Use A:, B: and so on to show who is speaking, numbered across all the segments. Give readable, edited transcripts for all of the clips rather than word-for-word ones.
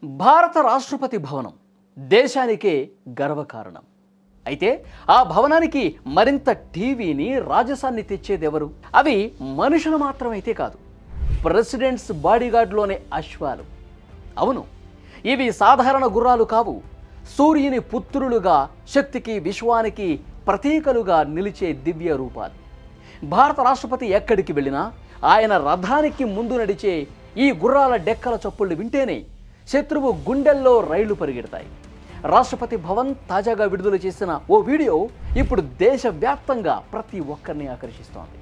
A: భారత రాష్ట్రపతి భవనం దేశానికే గర్వకారణం. అయితే ఆ భవనానికి మరింత టీవీని రాజసాన్ని తెచ్చేదెవరు? అవి మనుషులు మాత్రమైతే కాదు, ప్రెసిడెంట్స్ బాడీగార్డ్లోనే అశ్వాలు. అవును, ఇవి సాధారణ గుర్రాలు కావు. సూర్యుని పుత్రులుగా, శక్తికి విశ్వానికి ప్రతీకలుగా నిలిచే దివ్య రూపాలు. భారత రాష్ట్రపతి ఎక్కడికి వెళ్ళినా ఆయన రథానికి ముందు నడిచే ఈ గుర్రాల డెక్కల చప్పుళ్ళు వింటేనే శత్రువు గుండెల్లో రైళ్లు పరిగెడతాయి. రాష్ట్రపతి భవన్ తాజాగా విడుదల చేసిన ఓ వీడియో ఇప్పుడు దేశవ్యాప్తంగా ప్రతి ఒక్కరిని ఆకర్షిస్తోంది.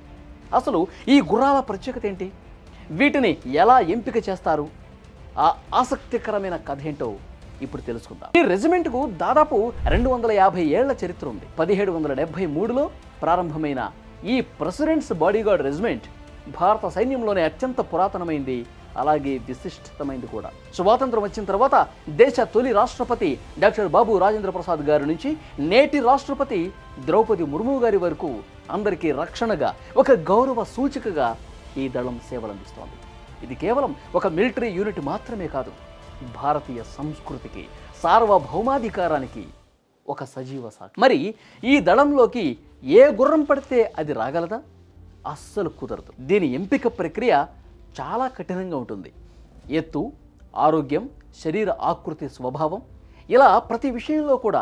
A: అసలు ఈ గుర్రాల ప్రత్యేకత ఏంటి? వీటిని ఎలా ఎంపిక చేస్తారు? ఆ ఆసక్తికరమైన కథ ఏంటో ఇప్పుడు తెలుసుకుందాం. ఈ రెజిమెంట్కు దాదాపు 250 ఏళ్ల చరిత్ర ఉంది. 1773లో ప్రారంభమైన ఈ ప్రెసిడెంట్స్ బాడీగార్డ్ రెజిమెంట్ భారత సైన్యంలోనే అత్యంత పురాతనమైంది, అలాగే విశిష్టమైంది కూడా. స్వాతంత్రం వచ్చిన తర్వాత దేశ తొలి రాష్ట్రపతి డాక్టర్ బాబు రాజేంద్ర ప్రసాద్ గారి నుంచి నేటి రాష్ట్రపతి ద్రౌపది ముర్ము గారి వరకు అందరికీ రక్షణగా, ఒక గౌరవ సూచికగా ఈ దళం సేవలందిస్తోంది. ఇది కేవలం ఒక మిలిటరీ యూనిట్ మాత్రమే కాదు, భారతీయ సంస్కృతికి, సార్వభౌమాధికారానికి ఒక సజీవ సాక్షి. మరి ఈ దళంలోకి ఏ గుర్రం పడితే అది రాగలదా? అస్సలు కుదరదు. దీని ఎంపిక ప్రక్రియ చాలా కఠినంగా ఉంటుంది. ఎత్తు, ఆరోగ్యం, శరీర ఆకృతి, స్వభావం, ఇలా ప్రతి విషయంలో కూడా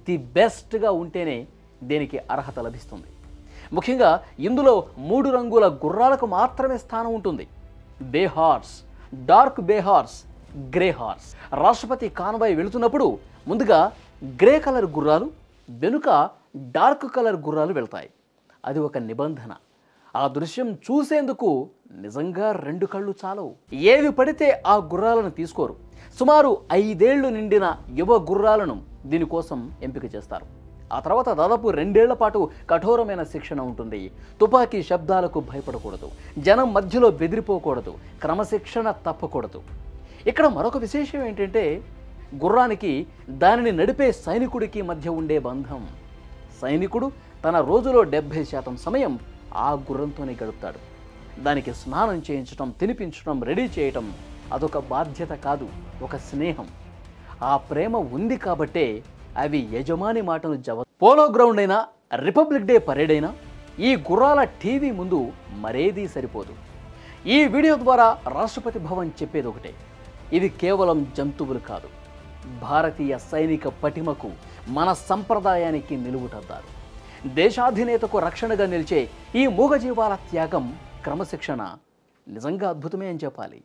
A: ది బెస్ట్గా ఉంటేనే దీనికి అర్హత లభిస్తుంది. ముఖ్యంగా ఇందులో 3 రంగుల గుర్రాలకు మాత్రమే స్థానం ఉంటుంది: బే హార్స్, డార్క్ బే హార్స్, గ్రే హార్స్. రాష్ట్రపతి కాన్వాయ్ వెళుతున్నప్పుడు ముందుగా గ్రే కలర్ గుర్రాలు, వెనుక డార్క్ కలర్ గుర్రాలు వెళ్తాయి. అది ఒక నిబంధన. ఆ దృశ్యం చూసేందుకు నిజంగా 2 కళ్ళు చాలవు. ఏవి పడితే ఆ గుర్రాలను తీసుకోరు. సుమారు 5 ఏళ్లు నిండిన యువ గుర్రాలను దీనికోసం ఎంపిక చేస్తారు. ఆ తర్వాత దాదాపు 2 ఏళ్ల పాటు కఠోరమైన శిక్షణ ఉంటుంది. తుపాకీ శబ్దాలకు భయపడకూడదు, జనం మధ్యలో బెదిరిపోకూడదు, క్రమశిక్షణ తప్పకూడదు. ఇక్కడ మరొక విశేషం ఏంటంటే, గుర్రానికి దానిని నడిపే సైనికుడికి మధ్య ఉండే బంధం. సైనికుడు తన రోజులో 70% సమయం ఆ గుర్రంతోనే గడుపుతాడు. దానికి స్నానం చేయించడం, తినిపించడం, రెడీ చేయటం అదొక బాధ్యత కాదు, ఒక స్నేహం. ఆ ప్రేమ ఉంది కాబట్టే అవి యజమాని మాటను పోలో గ్రౌండ్ అయినా, రిపబ్లిక్ డే పరేడ్ అయినా ఈ గుర్రాల టీవీ ముందు మరేదీ సరిపోదు. ఈ వీడియో ద్వారా రాష్ట్రపతి భవన్ చెప్పేది ఒకటే: ఇవి కేవలం జంతువులు కాదు, భారతీయ సైనిక పటిమకు, మన సంప్రదాయానికి నిలువుటద్దారు. దేశాధినేతకు రక్షణగా నిలిచే ఈ మూగజీవాల త్యాగం, క్రమశిక్షణ నిజంగా అద్భుతమే అని చెప్పాలి.